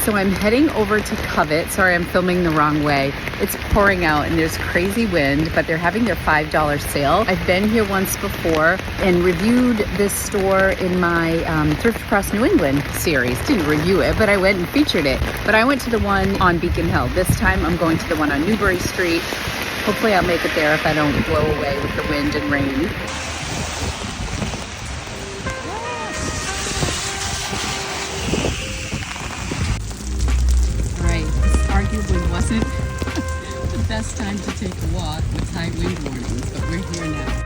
So I'm heading over to Covet. Sorry, I'm filming the wrong way. It's pouring out and there's crazy wind, but they're having their $5 sale. I've been here once before and reviewed this store in my Thrift Across New England series. Didn't review it, but I went and featured it. But I went to the one on Beacon Hill. This time I'm going to the one on Newbury Street. Hopefully I'll make it there if I don't blow away with the wind and rain. Arguably wasn't the best time to take a walk with high wind warnings, but we're here now.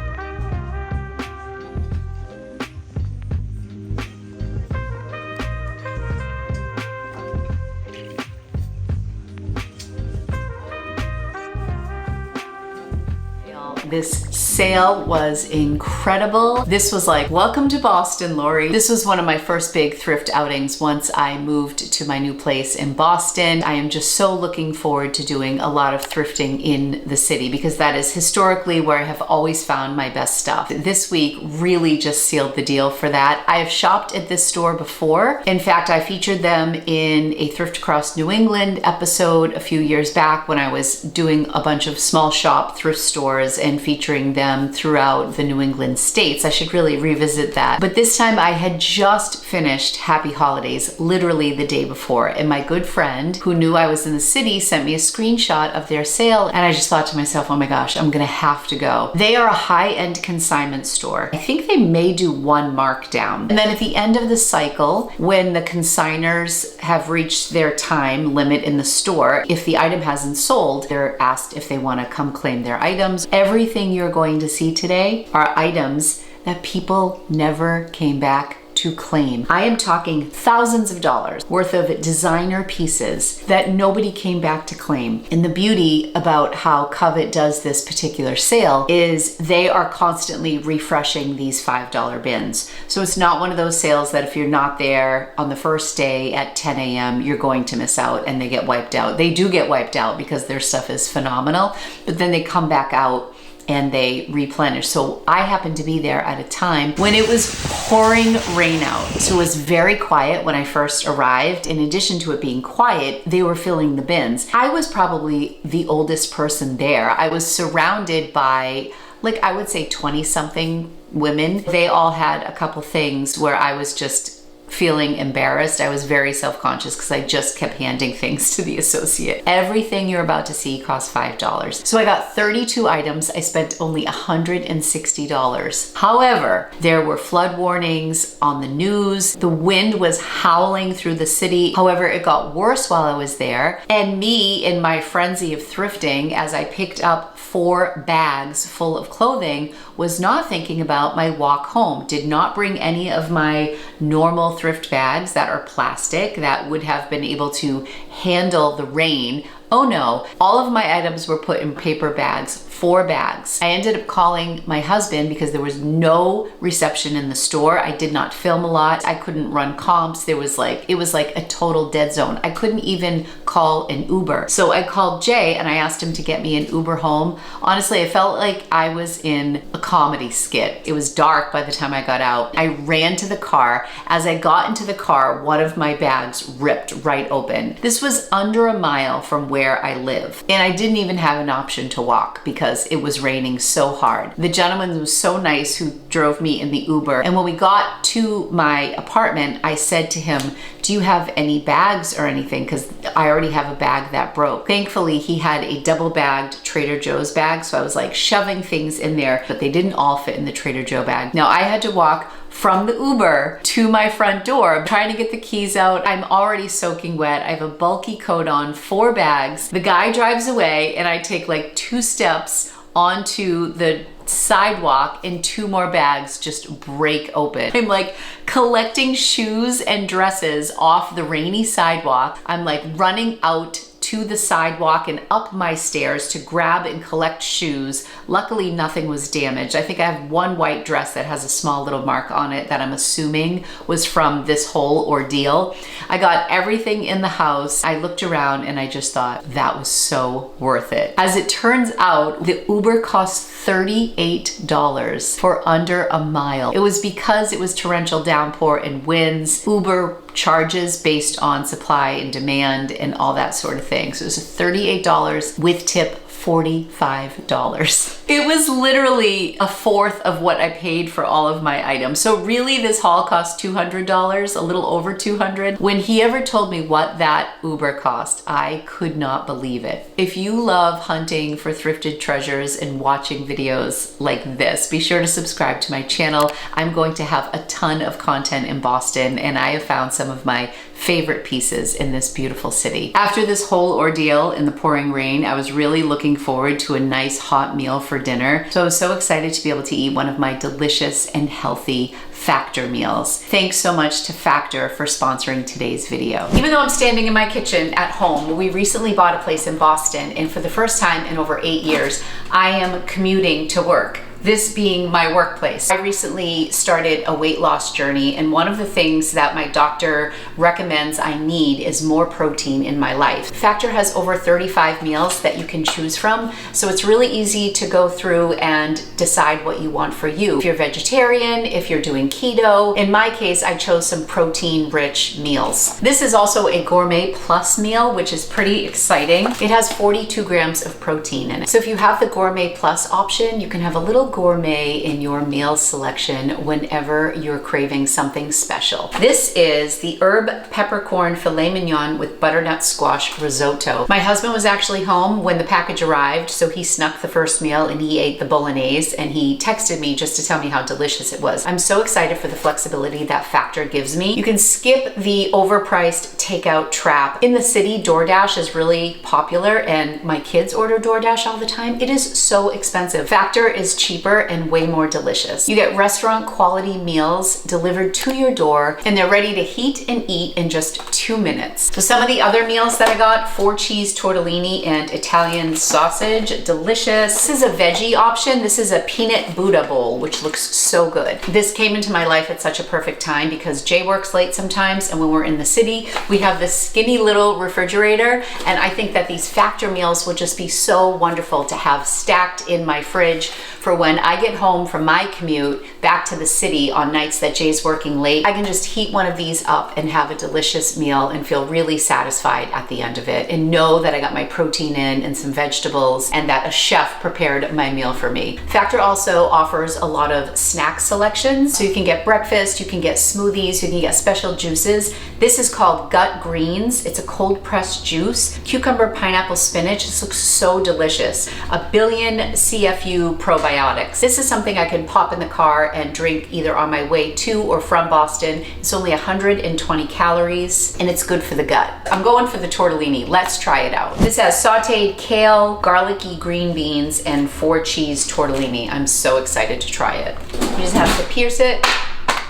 This sale was incredible. This was like, welcome to Boston, Lori. This was one of my first big thrift outings once I moved to my new place in Boston. I am just so looking forward to doing a lot of thrifting in the city because that is historically where I have always found my best stuff. This week really just sealed the deal for that. I have shopped at this store before. In fact, I featured them in a Thrift Across New England episode a few years back when I was doing a bunch of small shop thrift stores and featuring them throughout the New England states. I should really revisit that. But this time I had just finished Happy Holidays literally the day before, and my good friend who knew I was in the city sent me a screenshot of their sale, and I just thought to myself, oh my gosh, I'm gonna have to go. They are a high-end consignment store. I think they may do one markdown. And then at the end of the cycle, when the consigners have reached their time limit in the store, if the item hasn't sold, they're asked if they wanna come claim their items. Everything you're going to see today are items that people never came back to claim. I am talking thousands of dollars worth of designer pieces that nobody came back to claim. And the beauty about how Covet does this particular sale is they are constantly refreshing these $5 bins. So it's not one of those sales that if you're not there on the first day at 10 a.m., you're going to miss out and they get wiped out. They do get wiped out because their stuff is phenomenal, but then they come back out and they replenish. So I happened to be there at a time when it was pouring rain out. So it was very quiet when I first arrived. In addition to it being quiet, they were filling the bins. I was probably the oldest person there. I was surrounded by, like, I would say 20 something women. They all had a couple things where I was just feeling embarrassed. I was very self-conscious because I just kept handing things to the associate. Everything you're about to see costs $5. So I got 32 items. I spent only $160. However, there were flood warnings on the news. The wind was howling through the city. However, it got worse while I was there. And me, in my frenzy of thrifting, as I picked up 4 bags full of clothing, was not thinking about my walk home. Did not bring any of my normal thrift bags that are plastic that would have been able to handle the rain. Oh no, all of my items were put in paper bags, 4 bags. I ended up calling my husband because there was no reception in the store. I did not film a lot. I couldn't run comps. It was like a total dead zone. I couldn't even call an Uber. So I called Jay and I asked him to get me an Uber home. Honestly, I felt like I was in a comedy skit. It was dark by the time I got out. I ran to the car. As I got into the car, one of my bags ripped right open. This was under a mile from where I live. And I didn't even have an option to walk because it was raining so hard. The gentleman was so nice who drove me in the Uber. And when we got to my apartment, I said to him, do you have any bags or anything? Because I already have a bag that broke. Thankfully, he had a double bagged Trader Joe's bag. So I was like shoving things in there, but they didn't all fit in the Trader Joe bag. Now I had to walk from the Uber to my front door. I'm trying to get the keys out. I'm already soaking wet. I have a bulky coat on, 4 bags. The guy drives away and I take like 2 steps onto the sidewalk and 2 more bags just break open. I'm like collecting shoes and dresses off the rainy sidewalk. I'm like running out to the sidewalk and up my stairs to grab and collect shoes. Luckily, nothing was damaged. I think I have one white dress that has a small little mark on it that I'm assuming was from this whole ordeal. I got everything in the house. I looked around and I just thought that was so worth it. As it turns out, the Uber cost $38 for under a mile. It was because it was torrential downpour and winds. Uber charges based on supply and demand and all that sort of thing. So it was $38 with tip $45. It was literally a fourth of what I paid for all of my items. So really this haul cost $200, a little over $200. When he ever told me what that Uber cost, I could not believe it. If you love hunting for thrifted treasures and watching videos like this, be sure to subscribe to my channel. I'm going to have a ton of content in Boston, and I have found some of my favorite pieces in this beautiful city. After this whole ordeal in the pouring rain, I was really looking forward to a nice hot meal for dinner. So I was so excited to be able to eat one of my delicious and healthy Factor meals. Thanks so much to Factor for sponsoring today's video. Even though I'm standing in my kitchen at home, we recently bought a place in Boston, and for the first time in over 8 years, I am commuting to work. This being my workplace. I recently started a weight loss journey, and one of the things that my doctor recommends I need is more protein in my life. Factor has over 35 meals that you can choose from, so it's really easy to go through and decide what you want for you. If you're vegetarian, if you're doing keto, in my case, I chose some protein-rich meals. This is also a gourmet plus meal, which is pretty exciting. It has 42 grams of protein in it. So if you have the gourmet plus option, you can have a little gourmet in your meal selection whenever you're craving something special. This is the herb peppercorn filet mignon with butternut squash risotto. My husband was actually home when the package arrived, so he snuck the first meal and he ate the bolognese, and he texted me just to tell me how delicious it was. I'm so excited for the flexibility that Factor gives me. You can skip the overpriced takeout trap. In the city, DoorDash is really popular, and my kids order DoorDash all the time. It is so expensive. Factor is cheap and way more delicious. You get restaurant quality meals delivered to your door, and they're ready to heat and eat in just 2 minutes. So some of the other meals that I got: 4 cheese tortellini and Italian sausage, delicious. This is a veggie option. This is a peanut Buddha bowl, which looks so good. This came into my life at such a perfect time because Jay works late sometimes, and when we're in the city, we have this skinny little refrigerator, and I think that these Factor meals would just be so wonderful to have stacked in my fridge for when I get home from my commute back to the city on nights that Jay's working late. I can just heat one of these up and have a delicious meal and feel really satisfied at the end of it, and know that I got my protein in and some vegetables, and that a chef prepared my meal for me. Factor also offers a lot of snack selections, so you can get breakfast, you can get smoothies, you can get special juices. This is called Gut Greens. It's a cold pressed juice. Cucumber, pineapple, spinach. This looks so delicious. 1 billion CFU probiotics. This is something I can pop in the car and drink either on my way to or from Boston. It's only 120 calories, and it's good for the gut. I'm going for the tortellini. Let's try it out. This has sauteed kale, garlicky green beans, and 4 cheese tortellini. I'm so excited to try it. You just have to pierce it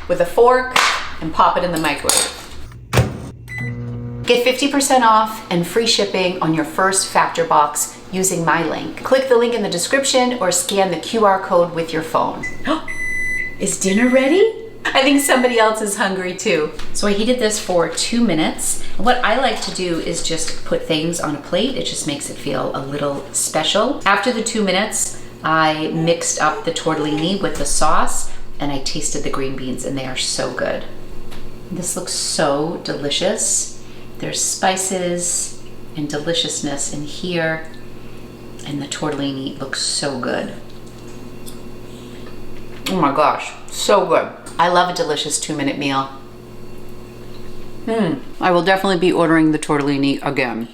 with a fork and pop it in the microwave. Get 50% off and free shipping on your first Factor box using my link. Click the link in the description or scan the QR code with your phone. Is dinner ready? I think somebody else is hungry too. So I heated this for 2 minutes. What I like to do is just put things on a plate. It just makes it feel a little special. After the 2 minutes, I mixed up the tortellini with the sauce, and I tasted the green beans, and they are so good. This looks so delicious. There's spices and deliciousness in here, and the tortellini looks so good. Oh my gosh, so good. I love a delicious 2-minute meal. I will definitely be ordering the tortellini again.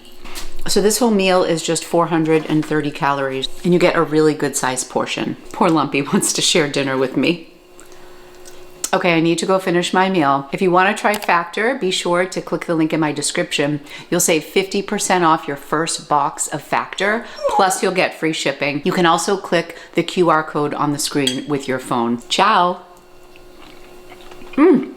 So this whole meal is just 430 calories, and you get a really good sized portion. Poor Lumpy wants to share dinner with me. Okay, I need to go finish my meal. If you want to try Factor, be sure to click the link in my description. You'll save 50% off your first box of Factor, plus you'll get free shipping. You can also click the QR code on the screen with your phone. Ciao!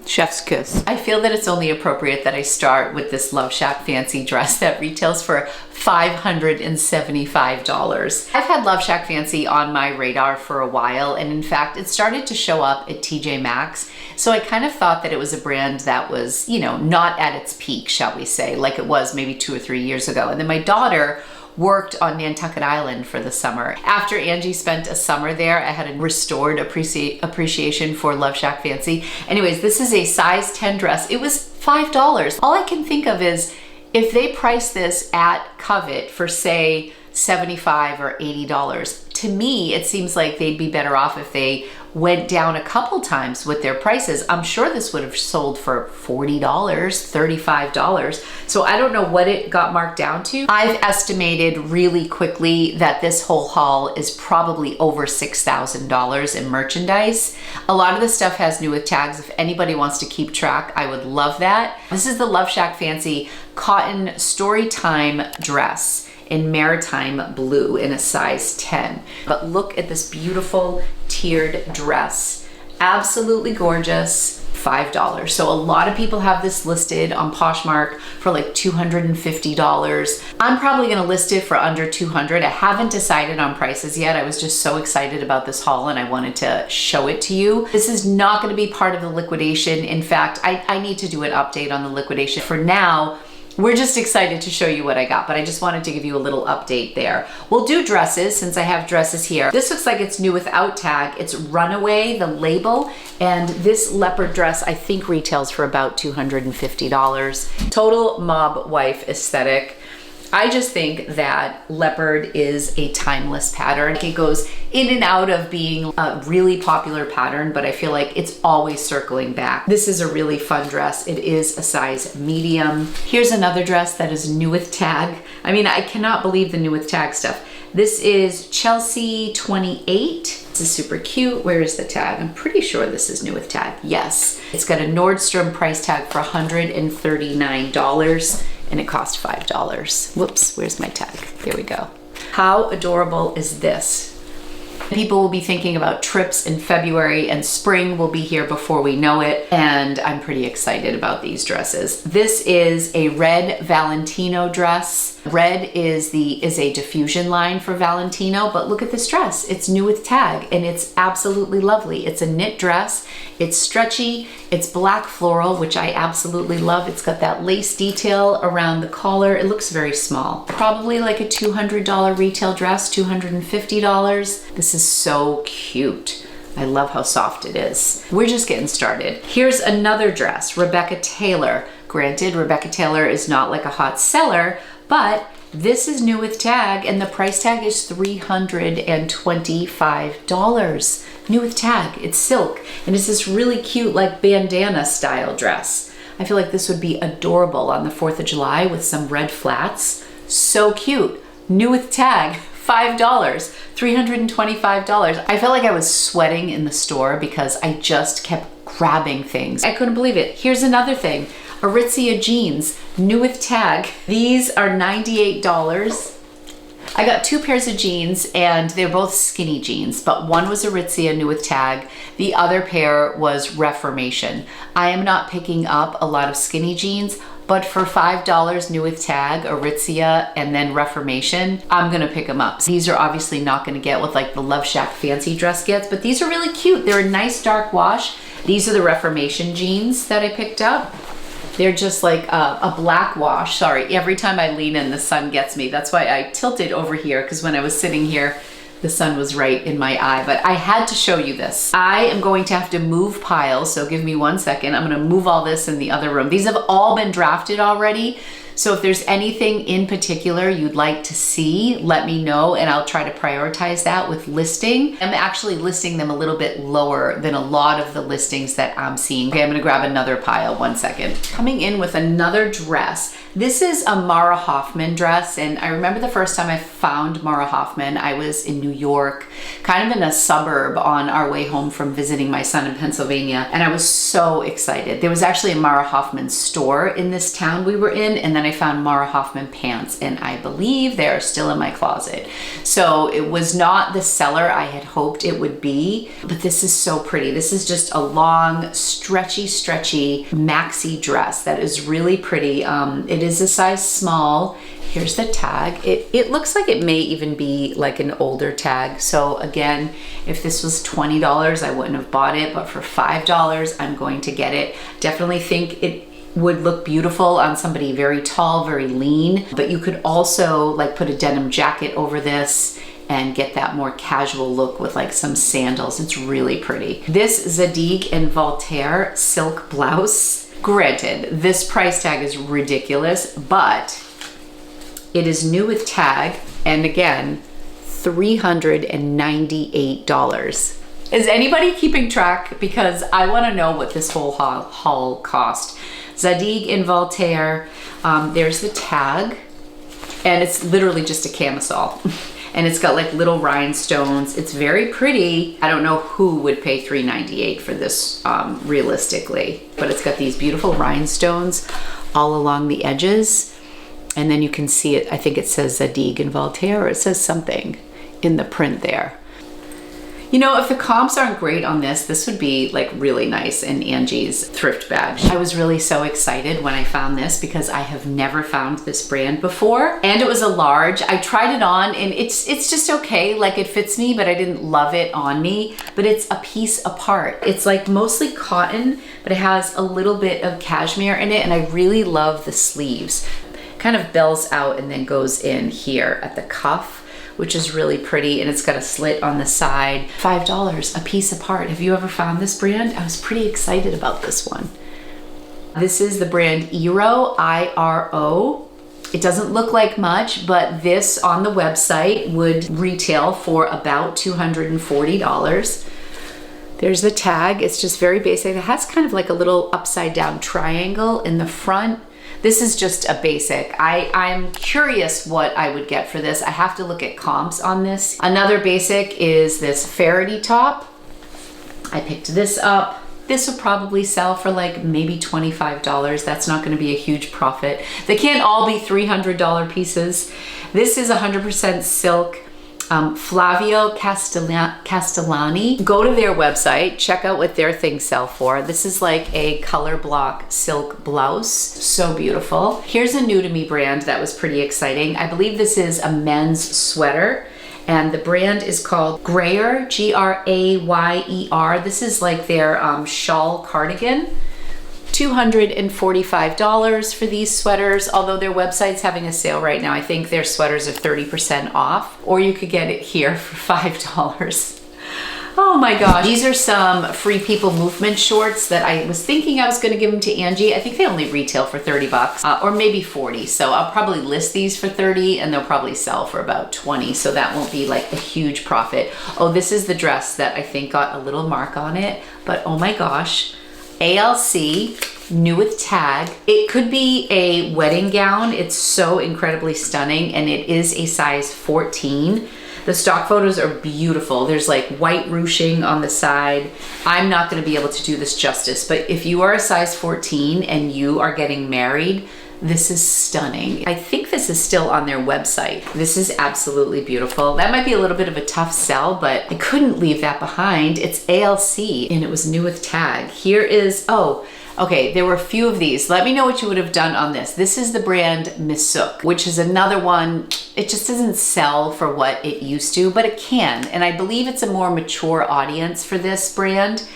Chef's kiss. I feel that it's only appropriate that I start with this Love Shack fancy dress that retails for $575. I've had Love Shack Fancy on my radar for a while, and in fact, it started to show up at TJ Maxx. So I kind of thought that it was a brand that was, you know, not at its peak, shall we say, like it was maybe 2 or 3 years ago. And then my daughter worked on Nantucket Island for the summer. After Angie spent a summer there, I had a restored appreciation for Love Shack Fancy. Anyways, this is a size 10 dress. It was $5. All I can think of is if they price this at Covet for say $75 or $80, to me, it seems like they'd be better off if they went down a couple times with their prices. I'm sure this would have sold for $40, $35. So I don't know what it got marked down to. I've estimated really quickly that this whole haul is probably over $6,000 in merchandise. A lot of the stuff has new with tags. If anybody wants to keep track, I would love that. This is the Love Shack Fancy cotton Storytime dress in maritime blue in a size 10. But look at this beautiful tiered dress. Absolutely gorgeous, $5. So a lot of people have this listed on Poshmark for like $250. I'm probably gonna list it for under $200. I haven't decided on prices yet. I was just so excited about this haul and I wanted to show it to you. This is not gonna be part of the liquidation. In fact, I need to do an update on the liquidation. For now, we're just excited to show you what I got, but I just wanted to give you a little update there. We'll do dresses since I have dresses here. This looks like it's new without tag. It's Runaway, the label, and this leopard dress I think retails for about $250. Total mob wife aesthetic. I just think that leopard is a timeless pattern. It goes in and out of being a really popular pattern, but I feel like it's always circling back. This is a really fun dress. It is a size medium. Here's another dress that is new with tag. I mean, I cannot believe the new with tag stuff. This is Chelsea 28. This is super cute. Where is the tag? I'm pretty sure this is new with tag. Yes. It's got a Nordstrom price tag for $139. and it cost $5. Whoops, where's my tag? There we go. How adorable is this? People will be thinking about trips in February and spring will be here before we know it. And I'm pretty excited about these dresses. This is a red Valentino dress. Red is a diffusion line for Valentino, but look at this dress. It's new with tag and it's absolutely lovely. It's a knit dress. It's stretchy. It's black floral, which I absolutely love. It's got that lace detail around the collar. It looks very small. Probably like a $200 retail dress, $250. This is so cute. I love how soft it is. We're just getting started. Here's another dress, Rebecca Taylor. Granted, Rebecca Taylor is not like a hot seller, but this is new with tag and the price tag is $325. New with tag, it's silk. And it's this really cute like bandana style dress. I feel like this would be adorable on the 4th of July with some red flats. So cute. New with tag, $5, $325. I felt like I was sweating in the store because I just kept grabbing things. I couldn't believe it. Here's another thing. Aritzia jeans, new with tag. These are $98. I got 2 pairs of jeans and they're both skinny jeans, but one was Aritzia new with tag. The other pair was Reformation. I am not picking up a lot of skinny jeans, but for $5 new with tag, Aritzia, and then Reformation, I'm gonna pick them up. These are obviously not gonna get what like the Love Shack fancy dress gets, but these are really cute. They're a nice dark wash. These are the Reformation jeans that I picked up. They're just like a black wash. Sorry, every time I lean in, the sun gets me. That's why I tilted over here, because when I was sitting here, the sun was right in my eye, but I had to show you this. I am going to have to move piles, so give me 1 second. I'm gonna move all this in the other room. These have all been drafted already, so if there's anything in particular you'd like to see, let me know and I'll try to prioritize that with listing. I'm actually listing them a little bit lower than a lot of the listings that I'm seeing. Okay, I'm gonna grab another pile, 1 second. Coming in with another dress. This is a Mara Hoffman dress, and I remember the first time I found Mara Hoffman, I was in New York, kind of in a suburb on our way home from visiting my son in Pennsylvania, and I was so excited. There was actually a Mara Hoffman store in this town we were in, and then I found Mara Hoffman pants, and I believe they are still in my closet. So it was not the seller I had hoped it would be, but this is so pretty. This is just a long, stretchy maxi dress that is really pretty. It is a size small. Here's the tag. It looks like it may even be like an older tag. So again, if this was $20, I wouldn't have bought it, but for $5, I'm going to get it. Definitely think it would look beautiful on somebody very tall, very lean, but you could also like put a denim jacket over this and get that more casual look with like some sandals. It's really pretty. This Zadig and Voltaire silk blouse. Granted, this price tag is ridiculous, but it is new with tag, and again, $398. Is anybody keeping track? Because I want to know what this whole haul cost. Zadig in Voltaire, there's the tag, and it's literally just a camisole. And it's got like little rhinestones. It's very pretty. I don't know who would pay $398 for this realistically, but it's got these beautiful rhinestones all along the edges. And then you can see it, I think it says Zadig in Voltaire, or it says something in the print there. You know, if the comps aren't great on this, this would be like really nice in Angie's thrift bag. I was really so excited when I found this because I have never found this brand before. And it was a large. I tried it on and it's just okay. Like it fits me, but I didn't love it on me. But it's a piece apart. It's like mostly cotton, but it has a little bit of cashmere in it. And I really love the sleeves. Kind of bells out and then goes in here at the cuff, which is really pretty, and it's got a slit on the side. $5 a piece apart. Have you ever found this brand? I was pretty excited about this one. This is the brand Iro, I-R-O. It doesn't look like much, but this on the website would retail for about $240. There's the tag. It's just very basic. It has kind of like a little upside down triangle in the front. This is just a basic. I'm curious what I would get for this. I have to look at comps on this. Another basic is this Faraday top. I picked this up. This would probably sell for like maybe $25. That's not gonna be a huge profit. They can't all be $300 pieces. This is 100% silk. Flavio Castellani. Go to their website, check out what their things sell for. This is like a color block silk blouse. So beautiful. Here's a new to me brand that was pretty exciting. I believe this is a men's sweater, and the brand is called Grayer, G-R-A-Y-E-R. This is like their shawl cardigan. $245 for these sweaters, although their website's having a sale right now. I think their sweaters are 30% off, or you could get it here for $5. Oh my gosh. These are some Free People Movement shorts that I was thinking I was gonna give them to Angie. I think they only retail for 30 bucks, or maybe 40. So I'll probably list these for 30 and they'll probably sell for about 20. So that won't be like a huge profit. Oh, this is the dress that I think got a little mark on it, but oh my gosh. ALC, new with tag. It could be a wedding gown. It's so incredibly stunning, and it is a size 14. The stock photos are beautiful. There's like white ruching on the side. I'm not gonna be able to do this justice, but if you are a size 14 and you are getting married, this is stunning. I think this is still on their website. This is absolutely beautiful. That might be a little bit of a tough sell, but I couldn't leave that behind. It's ALC and it was new with tag. Here is, oh, okay, there were a few of these. Let me know what you would have done on this. This is the brand Misuk, which is another one. It just doesn't sell for what it used to, but it can. And I believe it's a more mature audience for this brand.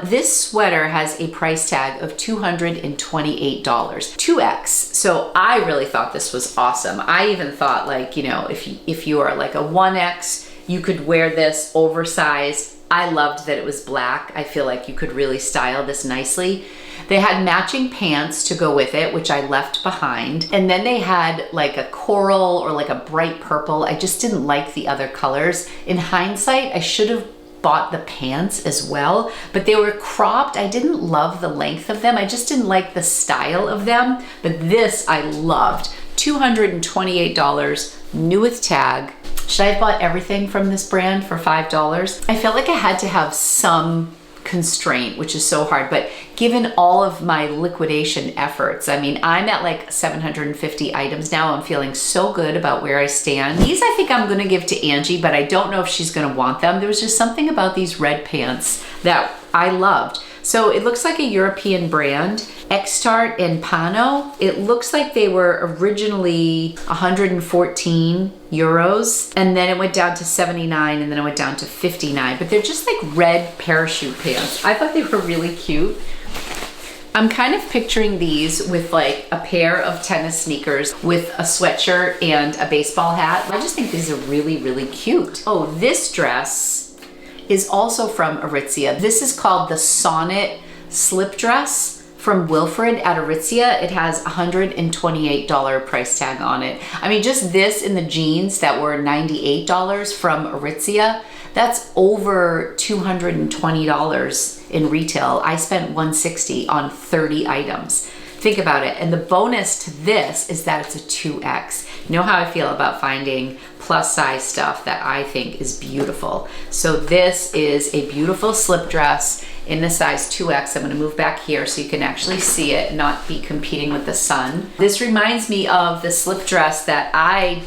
This sweater has a price tag of $228, 2X. So I really thought this was awesome. I even thought, like, you know, if you are like a 1X, you could wear this oversized. I loved that it was black. I feel like you could really style this nicely. They had matching pants to go with it, which I left behind. And then they had like a coral or like a bright purple. I just didn't like the other colors. In hindsight, I should have bought the pants as well, but they were cropped. I didn't love the length of them. I just didn't like the style of them, but this I loved. $228, new with tag. Should I have bought everything from this brand for $5? I felt like I had to have some constraint, which is so hard, but given all of my liquidation efforts, I mean, I'm at like 750 items now. I'm feeling so good about where I stand. These I think I'm gonna give to Angie, but I don't know if she's gonna want them. There was just something about these red pants that I loved. So it looks like a European brand, Extart and Pano. It looks like they were originally 114 euros, and then it went down to 79, and then it went down to 59, but they're just like red parachute pants. I thought they were really cute. I'm kind of picturing these with like a pair of tennis sneakers with a sweatshirt and a baseball hat. I just think these are really, really cute. Oh, this dress is also from Aritzia. This is called the Sonnet slip dress, from Wilfred at Aritzia. It has $128 price tag on it. I mean, just this in the jeans that were $98 from Aritzia, that's over $220 in retail. I spent $160 on 30 items. Think about it. And the bonus to this is that it's a 2X. You know how I feel about finding plus size stuff that I think is beautiful. So this is a beautiful slip dress in the size 2X. I'm gonna move back here so you can actually see it, not be competing with the sun. This reminds me of the slip dress that I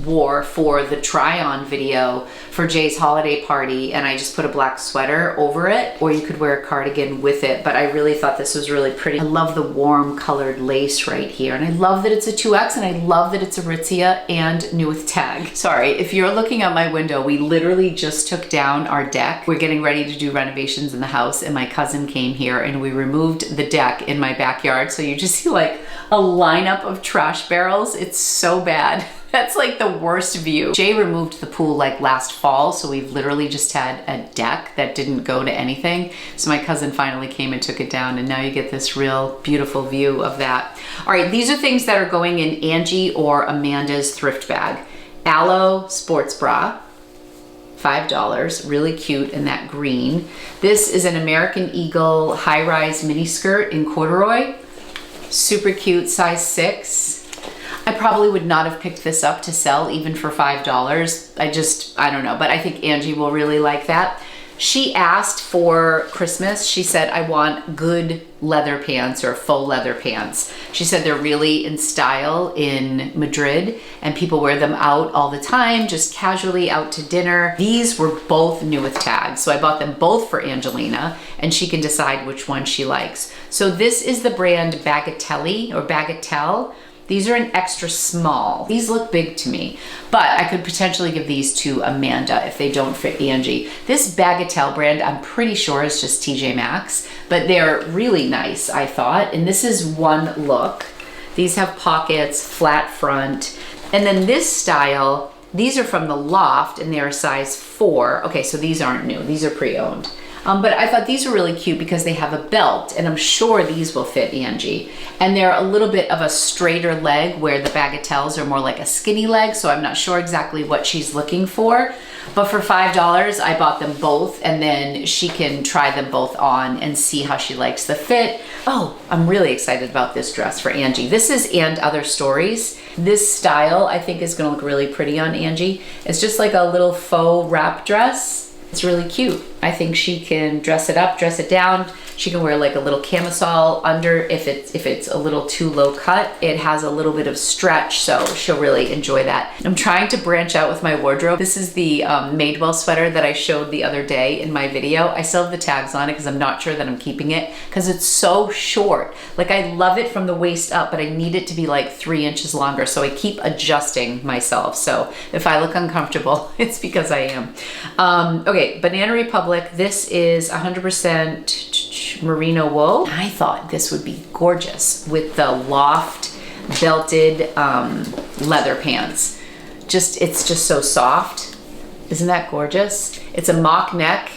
wore for the try on video for Jay's holiday party, and I just put a black sweater over it, or you could wear a cardigan with it, but I really thought this was really pretty. I love the warm colored lace right here, and I love that it's a 2X, and I love that it's Aritzia and new with tag. Sorry, if you're looking out my window, we literally just took down our deck. We're getting ready to do renovations in the house, and my cousin came here and we removed the deck in my backyard, so you just see like a lineup of trash barrels. It's so bad. That's like the worst view. Jay removed the pool like last fall, so we've literally just had a deck that didn't go to anything. So my cousin finally came and took it down, and now you get this real beautiful view of that. All right, these are things that are going in Angie or Amanda's thrift bag. Aloe sports bra, $5, really cute in that green. This is an American Eagle high-rise mini skirt in corduroy, super cute, size 6. I probably would not have picked this up to sell even for $5. I don't know, but I think Angie will really like that. She asked for Christmas, she said, I want good leather pants or faux leather pants. She said they're really in style in Madrid and people wear them out all the time, just casually out to dinner. These were both new with tags, so I bought them both for Angelina, and she can decide which one she likes. So this is the brand Bagatelle or Bagatelle. These are an extra small. These look big to me, but I could potentially give these to Amanda if they don't fit Angie. This Bagatelle brand, I'm pretty sure is just TJ Maxx, but they're really nice, I thought. And this is one look. These have pockets, flat front. And then this style, these are from the Loft and they're a size 4. Okay, so these aren't new, these are pre-owned. But I thought these were really cute because they have a belt, and I'm sure these will fit Angie. And they're a little bit of a straighter leg where the Bagatelles are more like a skinny leg, so I'm not sure exactly what she's looking for. But for $5, I bought them both, and then she can try them both on and see how she likes the fit. Oh, I'm really excited about this dress for Angie. This is And Other Stories. This style I think is gonna look really pretty on Angie. It's just like a little faux wrap dress. It's really cute. I think she can dress it up, dress it down. She can wear like a little camisole under if it's a little too low cut. It has a little bit of stretch, so she'll really enjoy that. I'm trying to branch out with my wardrobe. This is the Madewell sweater that I showed the other day in my video. I still have the tags on it because I'm not sure that I'm keeping it because it's so short. Like I love it from the waist up, but I need it to be like 3 inches longer, so I keep adjusting myself. So if I look uncomfortable, it's because I am. Okay, Banana Republic. This is 100% merino wool. I thought this would be gorgeous with the Loft belted leather pants. It's just so soft. Isn't that gorgeous? It's a mock neck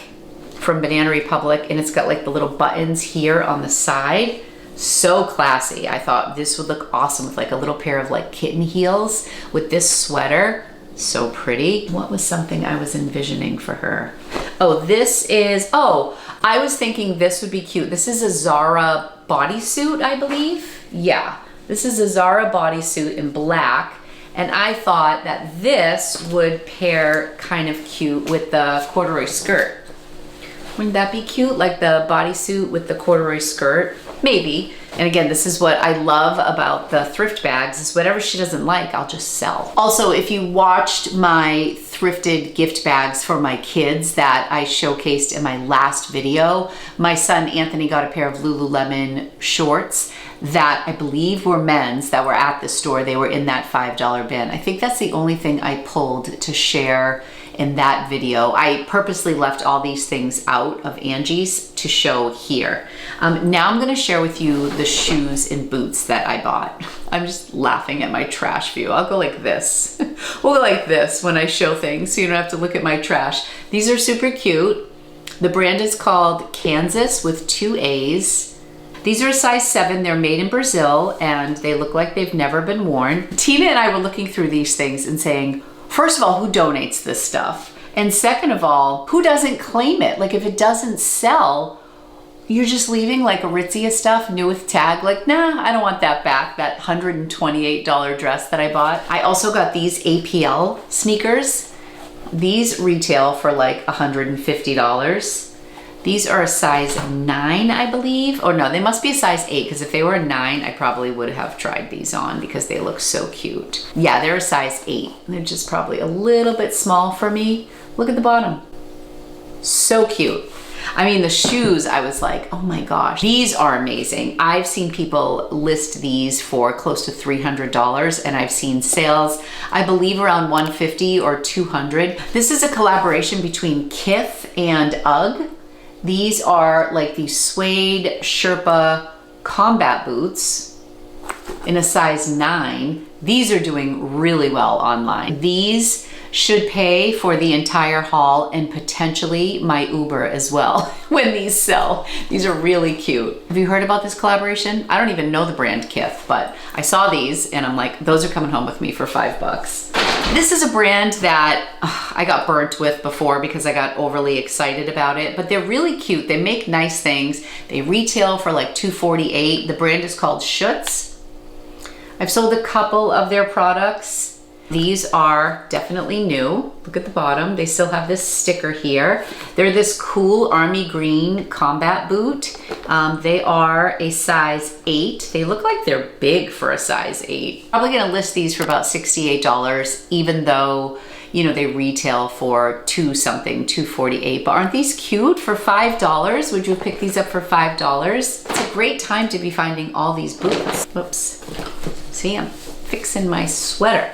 from Banana Republic, and it's got like the little buttons here on the side. So classy. I thought this would look awesome with like a little pair of like kitten heels with this sweater. So pretty. What was something I was envisioning for her? Oh, this is, I was thinking this would be cute. This is a Zara bodysuit, I believe. Yeah, this is a Zara bodysuit in black. And I thought that this would pair kind of cute with the corduroy skirt. Wouldn't that be cute? Like the bodysuit with the corduroy skirt? Maybe. And again, this is what I love about the thrift bags is whatever she doesn't like, I'll just sell. Also, if you watched my thrifted gift bags for my kids that I showcased in my last video, my son Anthony got a pair of Lululemon shorts that I believe were men's that were at the store. They were in that $5 bin. I think that's the only thing I pulled to share in that video. I purposely left all these things out of Angie's to show here. Now I'm gonna share with you the shoes and boots that I bought. I'm just laughing at my trash view. I'll go like this. We'll go like this when I show things so you don't have to look at my trash. These are super cute. The brand is called Kansas with 2 A's. These are a size 7. They're made in Brazil and they look like they've never been worn. Tina and I were looking through these things and saying, first of all, who donates this stuff? And second of all, who doesn't claim it? Like if it doesn't sell, you're just leaving like Aritzia stuff, new with tag, like, nah, I don't want that back, that $128 dress that I bought. I also got these APL sneakers. These retail for like $150. These are a size 9, I believe. Or no, they must be a size 8, because if they were a 9, I probably would have tried these on because they look so cute. Yeah, they're a size 8. They're just probably a little bit small for me. Look at the bottom. So cute. I mean, the shoes, I was like, oh my gosh, these are amazing. I've seen people list these for close to $300 and I've seen sales, I believe around $150 or $200. This is a collaboration between Kith and UGG. These are like these suede Sherpa combat boots in a size 9. These are doing really well online. These should pay for the entire haul and potentially my Uber as well when these sell. These are really cute. Have you heard about this collaboration? I don't even know the brand Kith, but I saw these and I'm like, those are coming home with me for $5. This is a brand that I got burnt with before because I got overly excited about it, but they're really cute. They make nice things. They retail for like $248. The brand is called Schutz. I've sold a couple of their products. These are definitely new. Look at the bottom. They still have this sticker here. They're this cool army green combat boot. They are a size 8. They look like they're big for a size 8. Probably gonna list these for about $68, even though, you know, they retail for $248. But aren't these cute for $5? Would you pick these up for $5? It's a great time to be finding all these boots. Oops. See, I'm fixing my sweater.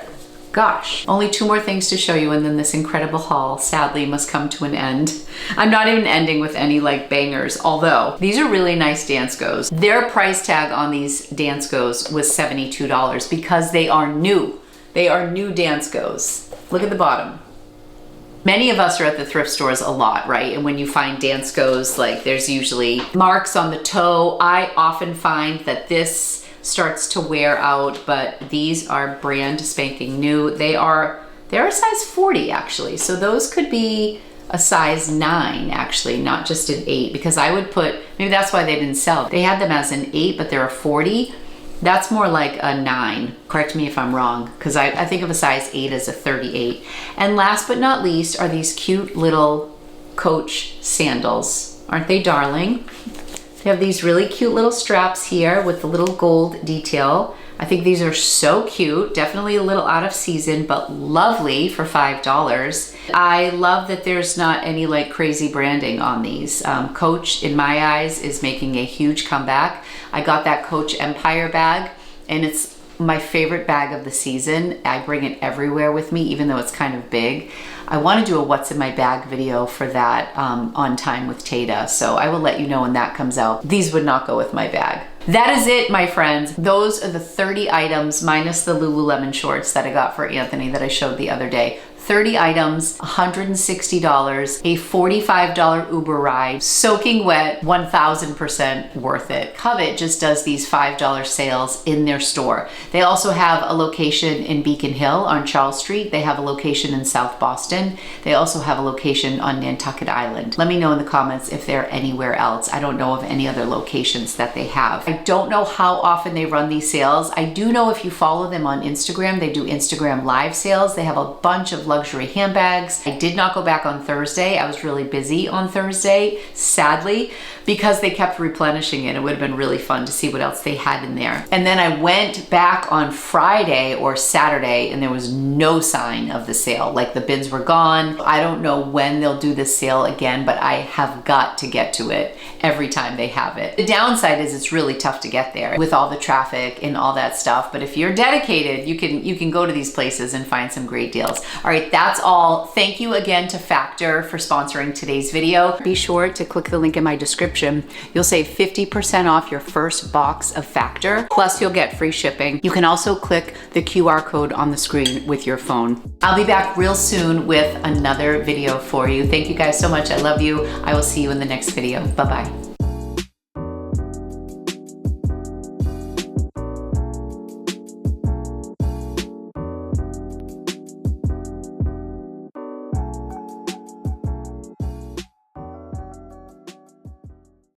Gosh, only 2 more things to show you and then this incredible haul sadly must come to an end. I'm not even ending with any like bangers, although these are really nice Danskos. Their price tag on these Danskos was $72 because they are new. They are new Danskos. Look at the bottom. Many of us are at the thrift stores a lot, right? And when you find Danskos, like there's usually marks on the toe. I often find that this starts to wear out, but these are brand spanking new. They're a size 40 actually. So those could be a size 9 actually, not just an 8, because I would put, maybe that's why they didn't sell. They had them as an 8, but they're a 40. That's more like a 9. Correct me if I'm wrong, because I think of a size 8 as a 38. And last but not least are these cute little Coach sandals. Aren't they darling? They have these really cute little straps here with the little gold detail. I think these are so cute. Definitely a little out of season, but lovely for $5. I love that there's not any like crazy branding on these. Coach, in my eyes, is making a huge comeback. I got that Coach Empire bag and it's my favorite bag of the season. I bring it everywhere with me, even though it's kind of big. I want to do a what's in my bag video for that on time with Tata, so I will let you know when that comes out. These would not go with my bag. That is it, my friends. Those are the 30 items minus the Lululemon shorts that I got for Anthony that I showed the other day. 30 items, $160, a $45 Uber ride, soaking wet, 1000% worth it. Covet just does these $5 sales in their store. They also have a location in Beacon Hill on Charles Street. They have a location in South Boston. They also have a location on Nantucket Island. Let me know in the comments if they're anywhere else. I don't know of any other locations that they have. I don't know how often they run these sales. I do know if you follow them on Instagram, they do Instagram live sales. They have a bunch of luxury handbags. I did not go back on Thursday. I was really busy on Thursday, sadly, because they kept replenishing it. It would have been really fun to see what else they had in there. And then I went back on Friday or Saturday and there was no sign of the sale. Like the bins were gone. I don't know when they'll do this sale again, but I have got to get to it every time they have it. The downside is it's really tough to get there with all the traffic and all that stuff. But if you're dedicated, you can go to these places and find some great deals. All right, that's all. Thank you again to Factor for sponsoring today's video. Be sure to click the link in my description. You'll save 50% off your first box of Factor, plus you'll get free shipping. You can also click the QR code on the screen with your phone. I'll be back real soon with another video for you. Thank you guys so much. I love you. I will see you in the next video. Bye-bye.